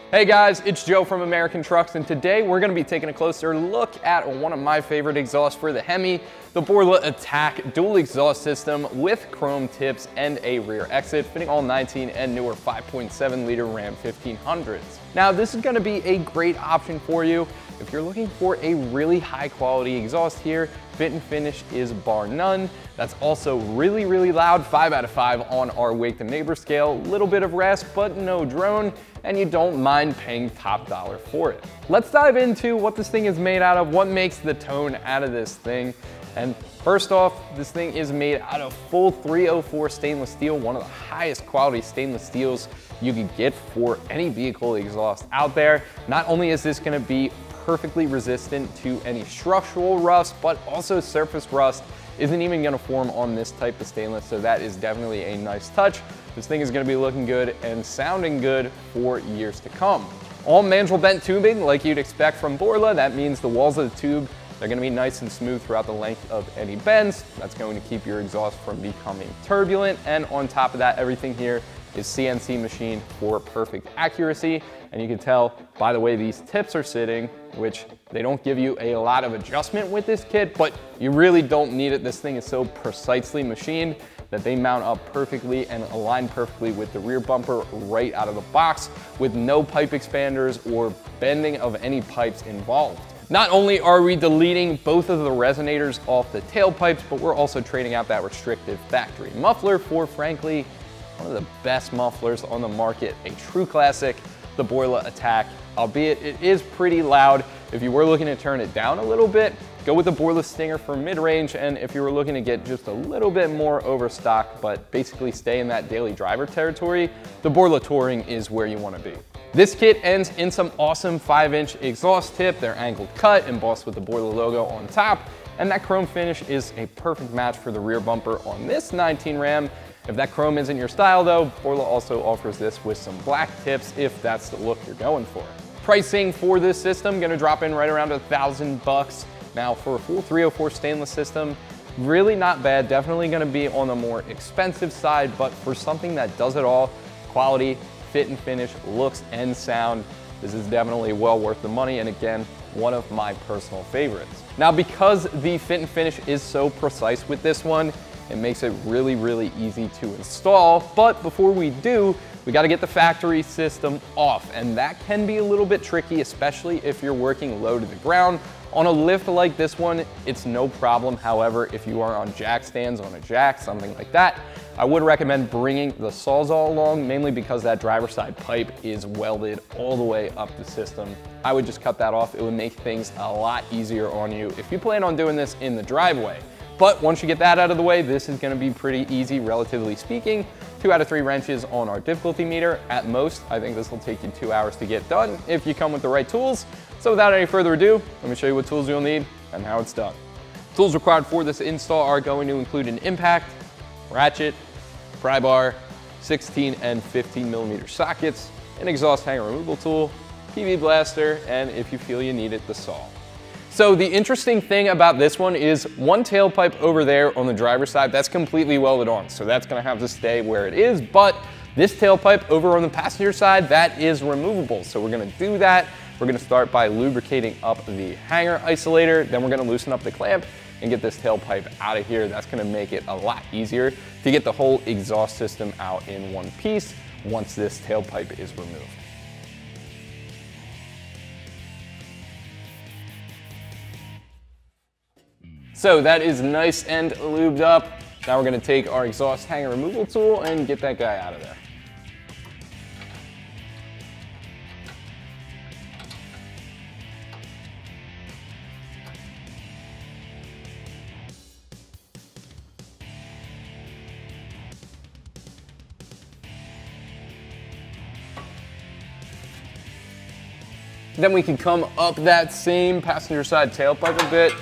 Hey guys, it's Joe from American Trucks, and today we're going to be taking a closer look at one of my favorite exhausts for the Hemi, the Borla ATAK dual exhaust system with chrome tips and a rear exit, fitting all 19 and newer 5.7 liter Ram 1500s. Now this is going to be a great option for you if you're looking for a really high quality exhaust here. Fit and finish is bar none. That's also really, really loud, 5 out of 5 on our wake to neighbor scale. Little bit of rasp, but no drone, and you don't mind paying top dollar for it. Let's dive into what this thing is made out of, what makes the tone out of this thing. And first off, this thing is made out of full 304 stainless steel, one of the highest quality stainless steels you could get for any vehicle exhaust out there. Not only is this gonna be perfectly resistant to any structural rust, but also surface rust isn't even gonna form on this type of stainless, so that is definitely a nice touch. This thing is gonna be looking good and sounding good for years to come. All mandrel bent tubing like you'd expect from Borla. That means the walls of the tube, they're gonna be nice and smooth throughout the length of any bends. That's going to keep your exhaust from becoming turbulent. And on top of that, everything here is CNC machined for perfect accuracy. And you can tell by the way these tips are sitting, which they don't give you a lot of adjustment with this kit, but you really don't need it. This thing is so precisely machined that they mount up perfectly and align perfectly with the rear bumper right out of the box, with no pipe expanders or bending of any pipes involved. Not only are we deleting both of the resonators off the tailpipes, but we're also trading out that restrictive factory muffler for, frankly, one of the best mufflers on the market, a true classic, the Borla ATAK. Albeit it is pretty loud. If you were looking to turn it down a little bit, go with the Borla Stinger for mid-range, and if you were looking to get just a little bit more overstock, but basically stay in that daily driver territory, the Borla Touring is where you want to be. This kit ends in some awesome 5-inch exhaust tip. They're angled cut, embossed with the Borla logo on top, and that chrome finish is a perfect match for the rear bumper on this 19 Ram. If that chrome isn't your style though, Borla also offers this with some black tips if that's the look you're going for. Pricing for this system gonna drop in right around $1,000. Now for a full 304 stainless system, really not bad. Definitely gonna be on the more expensive side, but for something that does it all, quality, fit and finish, looks and sound, this is definitely well worth the money, and again, one of my personal favorites. Now because the fit and finish is so precise with this one, it makes it really, really easy to install. But before we do, we gotta get the factory system off, and that can be a little bit tricky, especially if you're working low to the ground. On a lift like this one, it's no problem. However, if you are on jack stands, on a jack, something like that, I would recommend bringing the Sawzall along, mainly because that driver side pipe is welded all the way up the system. I would just cut that off. It would make things a lot easier on you if you plan on doing this in the driveway. But once you get that out of the way, this is gonna be pretty easy, relatively speaking. 2 out of 3 wrenches on our difficulty meter. At most, I think this will take you 2 hours to get done if you come with the right tools. So without any further ado, let me show you what tools you'll need and how it's done. Tools required for this install are going to include an impact, ratchet, pry bar, 16 and 15 millimeter sockets, an exhaust hanger removal tool, PV blaster, and if you feel you need it, the saw. So the interesting thing about this one is one tailpipe over there on the driver's side, that's completely welded on. So that's gonna have to stay where it is, but this tailpipe over on the passenger side, that is removable. So we're gonna do that. We're gonna start by lubricating up the hanger isolator, then we're gonna loosen up the clamp and get this tailpipe out of here. That's gonna make it a lot easier to get the whole exhaust system out in one piece once this tailpipe is removed. So that is nice and lubed up. Now we're gonna take our exhaust hanger removal tool and get that guy out of there. Then we can come up that same passenger side tailpipe a bit.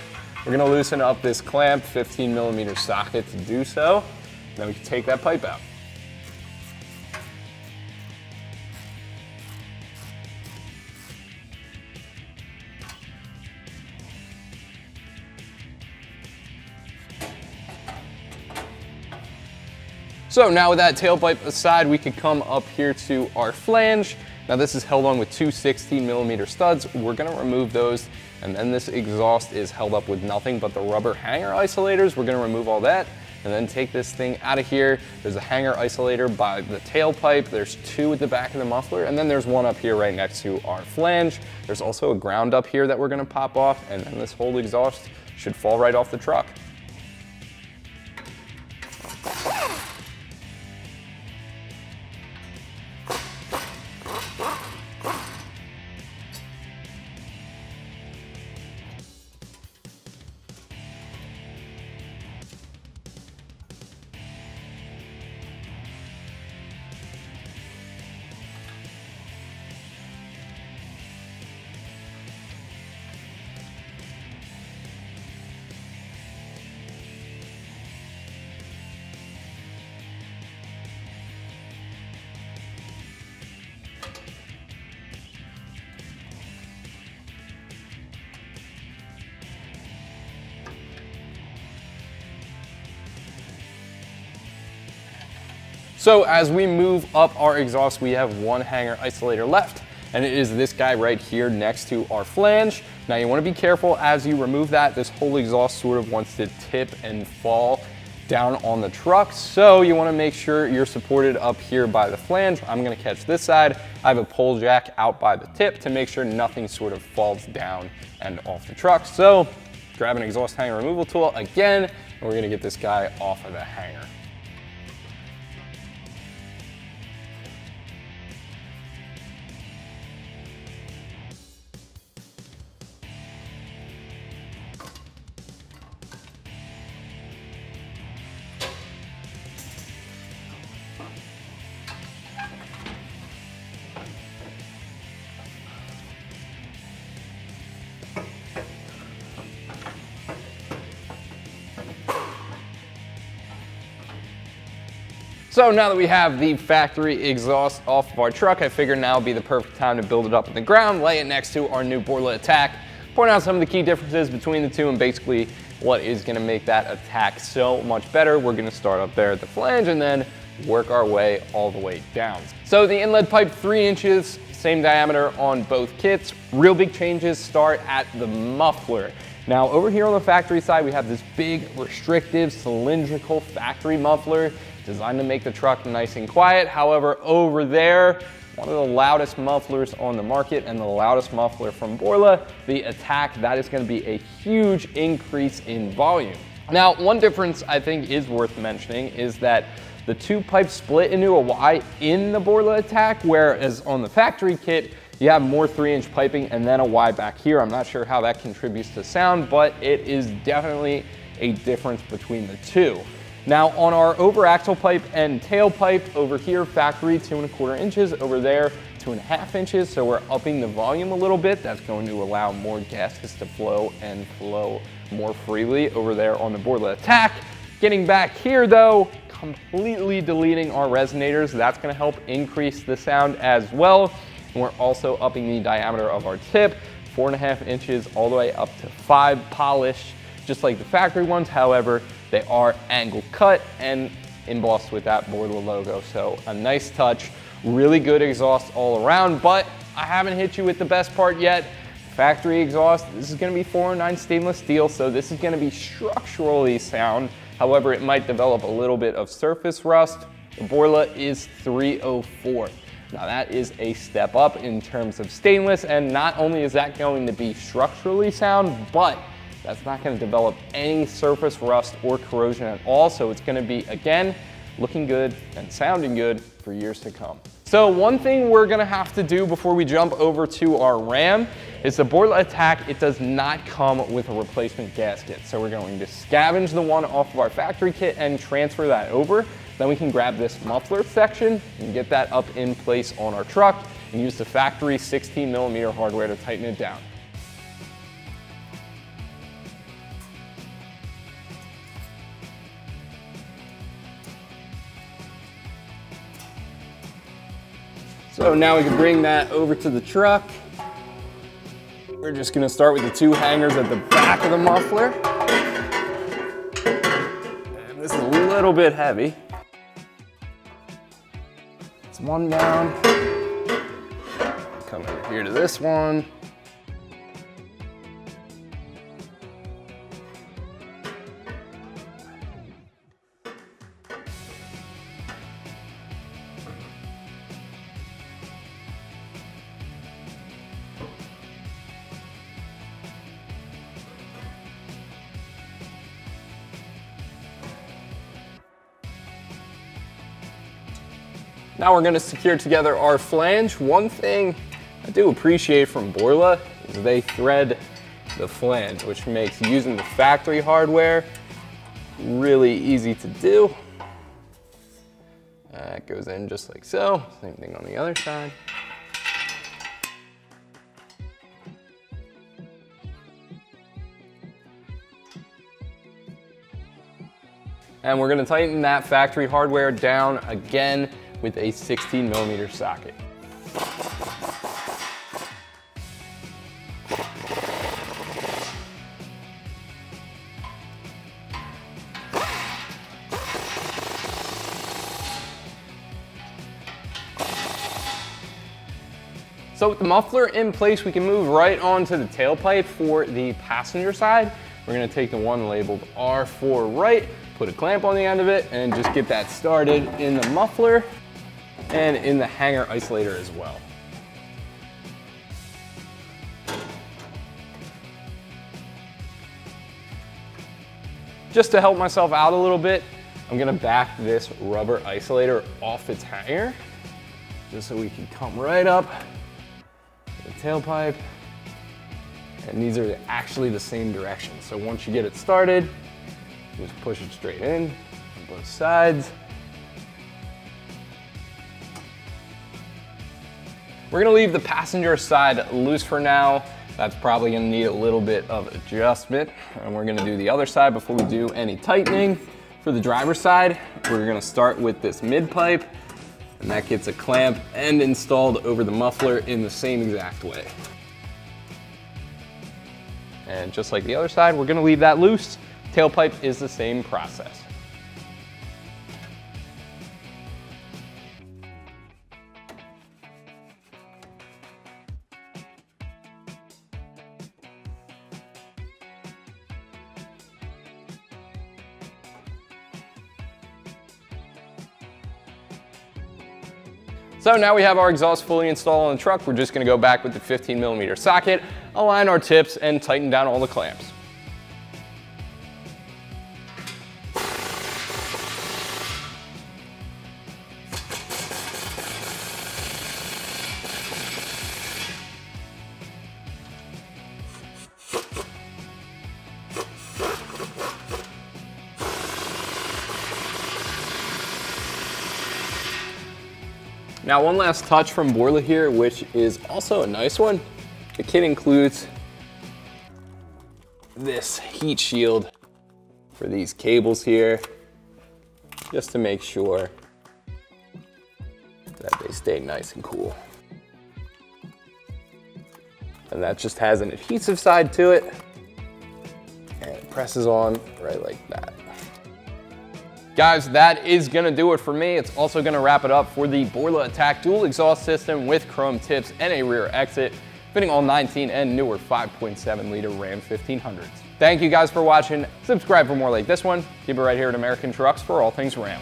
We're gonna loosen up this clamp, 15mm socket to do so. Then we can take that pipe out. So now with that tailpipe aside, we could come up here to our flange. Now this is held on with two 16mm studs. We're gonna remove those, and then this exhaust is held up with nothing but the rubber hanger isolators. We're gonna remove all that and then take this thing out of here. There's a hanger isolator by the tailpipe. There's two at the back of the muffler, and then there's one up here right next to our flange. There's also a ground up here that we're gonna pop off, and then this whole exhaust should fall right off the truck. So as we move up our exhaust, we have one hanger isolator left, and it is this guy right here next to our flange. Now you want to be careful as you remove that. This whole exhaust sort of wants to tip and fall down on the truck, so you want to make sure you're supported up here by the flange. I'm going to catch this side. I have a pole jack out by the tip to make sure nothing sort of falls down and off the truck. So grab an exhaust hanger removal tool again, and we're going to get this guy off of the hanger. So now that we have the factory exhaust off of our truck, I figured now would be the perfect time to build it up in the ground, lay it next to our new Borla ATAK, point out some of the key differences between the two and basically what is going to make that ATAK so much better. We're going to start up there at the flange and then work our way all the way down. So the inlet pipe, 3 inches, same diameter on both kits. Real big changes start at the muffler. Now over here on the factory side, we have this big restrictive cylindrical factory muffler designed to make the truck nice and quiet. However, over there, one of the loudest mufflers on the market and the loudest muffler from Borla, the ATAK, that is going to be a huge increase in volume. Now, one difference I think is worth mentioning is that the two pipes split into a Y in the Borla ATAK, whereas on the factory kit, you have more 3-inch piping and then a Y back here. I'm not sure how that contributes to sound, but it is definitely a difference between the two. Now on our over axle pipe and tailpipe, over here factory 2¼ inches, over there 2½ inches, so we're upping the volume a little bit. That's going to allow more gases to flow and flow more freely over there on the Borla ATAK. Getting back here though, completely deleting our resonators. That's going to help increase the sound as well. And we're also upping the diameter of our tip, 4½ inches all the way up to 5 polish, just like the factory ones. However, they are angle cut and embossed with that Borla logo. So a nice touch, really good exhaust all around, but I haven't hit you with the best part yet. Factory exhaust, this is gonna be 409 stainless steel, so this is gonna be structurally sound. However, it might develop a little bit of surface rust. The Borla is 304. Now that is a step up in terms of stainless, and not only is that going to be structurally sound, but that's not going to develop any surface rust or corrosion at all. So it's going to be, again, looking good and sounding good for years to come. So one thing we're going to have to do before we jump over to our Ram is the Borla ATAK, it does not come with a replacement gasket. So we're going to scavenge the one off of our factory kit and transfer that over. Then we can grab this muffler section and get that up in place on our truck. and use the factory 16mm hardware to tighten it down. So now we can bring that over to the truck. We're just gonna start with the two hangers at the back of the muffler. And this is a little bit heavy. It's one down. Come over here to this one. Now we're gonna secure together our flange. One thing I do appreciate from Borla is they thread the flange, which makes using the factory hardware really easy to do. That goes in just like so. Same thing on the other side. And we're gonna tighten that factory hardware down again with a 16mm socket. So with the muffler in place, we can move right on to the tailpipe for the passenger side. We're gonna take the one labeled R4 right, put a clamp on the end of it, and just get that started in the muffler and in the hanger isolator as well. Just to help myself out a little bit, I'm gonna back this rubber isolator off its hanger, just so we can come right up to the tailpipe. And these are actually the same direction. So once you get it started, just push it straight in on both sides. We're gonna leave the passenger side loose for now. That's probably gonna need a little bit of adjustment. And we're gonna do the other side before we do any tightening. For the driver's side, we're gonna start with this mid pipe, and that gets a clamp and installed over the muffler in the same exact way. And just like the other side, we're gonna leave that loose. Tailpipe is the same process. So now we have our exhaust fully installed on the truck. We're just gonna go back with the 15mm socket, align our tips, and tighten down all the clamps. Now one last touch from Borla here, which is also a nice one. The kit includes this heat shield for these cables here, just to make sure that they stay nice and cool. And that just has an adhesive side to it, and it presses on right like that. Guys, that is gonna do it for me. It's also gonna wrap it up for the Borla ATAK dual exhaust system with chrome tips and a rear exit, fitting all 19 and newer 5.7 liter Ram 1500s. Thank you guys for watching. Subscribe for more like this one. Keep it right here at American Trucks for all things Ram.